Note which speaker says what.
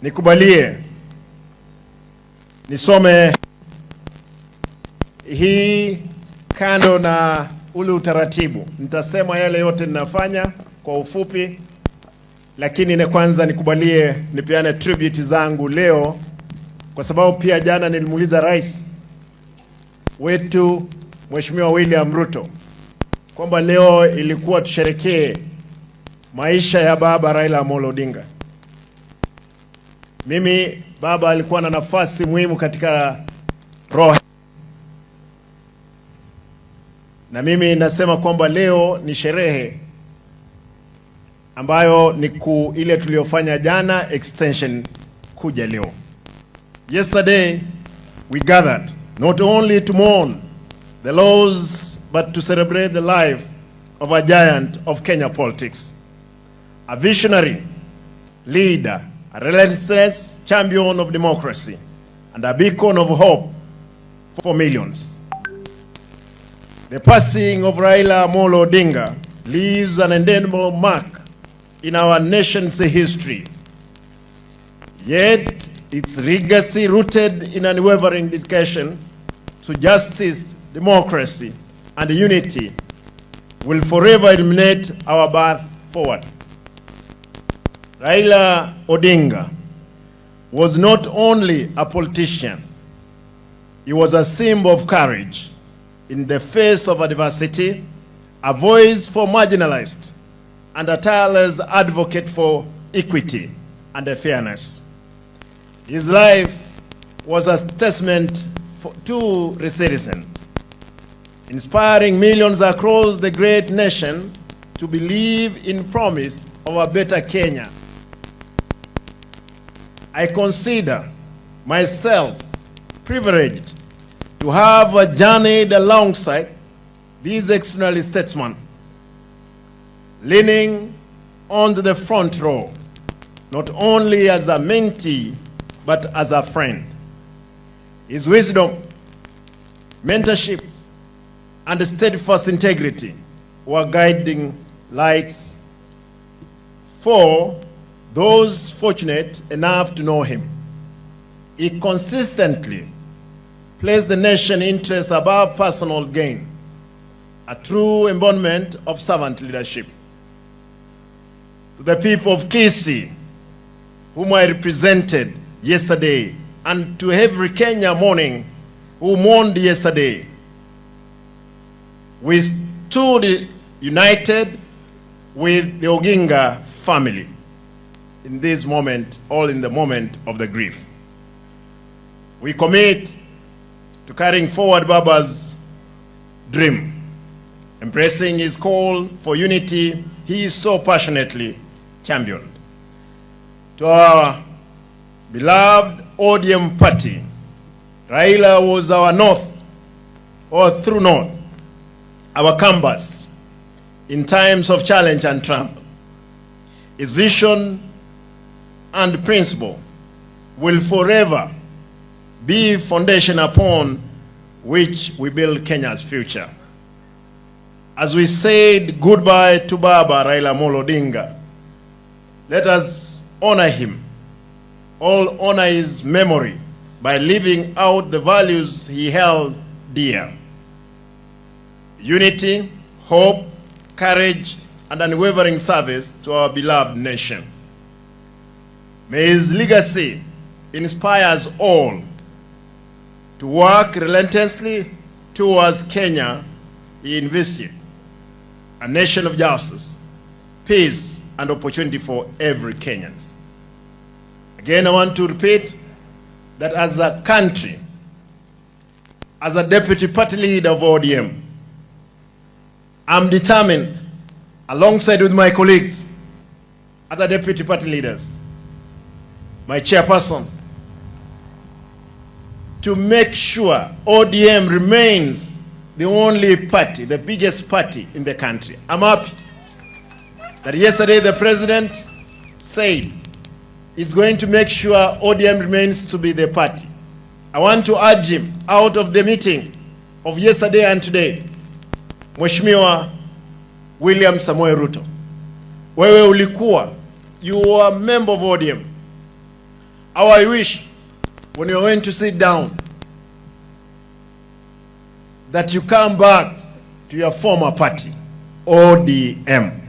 Speaker 1: nikubalie nisome hii kando na ule utaratibu. Nitasema yale yote ninafanya kwa ufupi, lakini kwanza nikubalie nipeane tribute zangu leo, kwa sababu pia jana nilimuuliza rais wetu Mheshimiwa William Ruto kwamba leo ilikuwa tusherekee maisha ya baba Raila Amolo Odinga. Mimi baba alikuwa na nafasi muhimu katika roho, na mimi nasema kwamba leo ni sherehe ambayo ni ile tuliyofanya jana extension kuja leo. Yesterday we gathered not only to mourn the loss but to celebrate the life of a giant of Kenya politics, a visionary leader, a relentless champion of democracy, and a beacon of hope for millions. The passing of Raila Amolo Odinga leaves an indelible mark in our nation's history. Yet its legacy, rooted in unwavering dedication to justice, democracy, and unity, will forever illuminate our path forward. Raila Odinga was not only a politician, he was a symbol of courage in the face of adversity, a voice for marginalized, and a tireless advocate for equity and fairness. His life was a testament to resilience, inspiring millions across the great nation to believe in promise of a better Kenya. I consider myself privileged to have journeyed alongside these extraordinary statesmen, leaning onto the front row, not only as a mentee, but as a friend. His wisdom, mentorship, and steadfast integrity were guiding lights for those fortunate enough to know him. He consistently placed the nation's interests above personal gain, a true embodiment of servant leadership. To the people of Kisii, whom I represented yesterday, and to every Kenya mourning who mourned yesterday, we stood united with the Odinga family in this moment, all in the moment of the grief. We commit to carrying forward Baba's dream, embracing his call for unity he is so passionately championed. To our beloved ODM party, Raila was our north, or true north, our compass in times of challenge and triumph. His vision and principle will forever be foundation upon which we build Kenya's future. As we said goodbye to Baba Raila Amolo Odinga, let us honor him, all honor his memory by living out the values he held dear: unity, hope, courage, and unwavering service to our beloved nation. May his legacy inspire us all to work relentlessly towards Kenya he envisioned, a nation of justice, peace, and opportunity for every Kenyan. Again, I want to repeat that as a country, as a deputy party leader of ODM, I'm determined, alongside with my colleagues, other deputy party leaders, my chairperson, to make sure ODM remains the only party, the biggest party in the country. I'm happy that yesterday the president said he's going to make sure ODM remains to be the party. I want to urge him, out of the meeting of yesterday and today, Mheshimiwa William Samoei Ruto, wewe ulikuwa, you are a member of ODM, how I wish when you're going to sit down that you come back to your former party, ODM.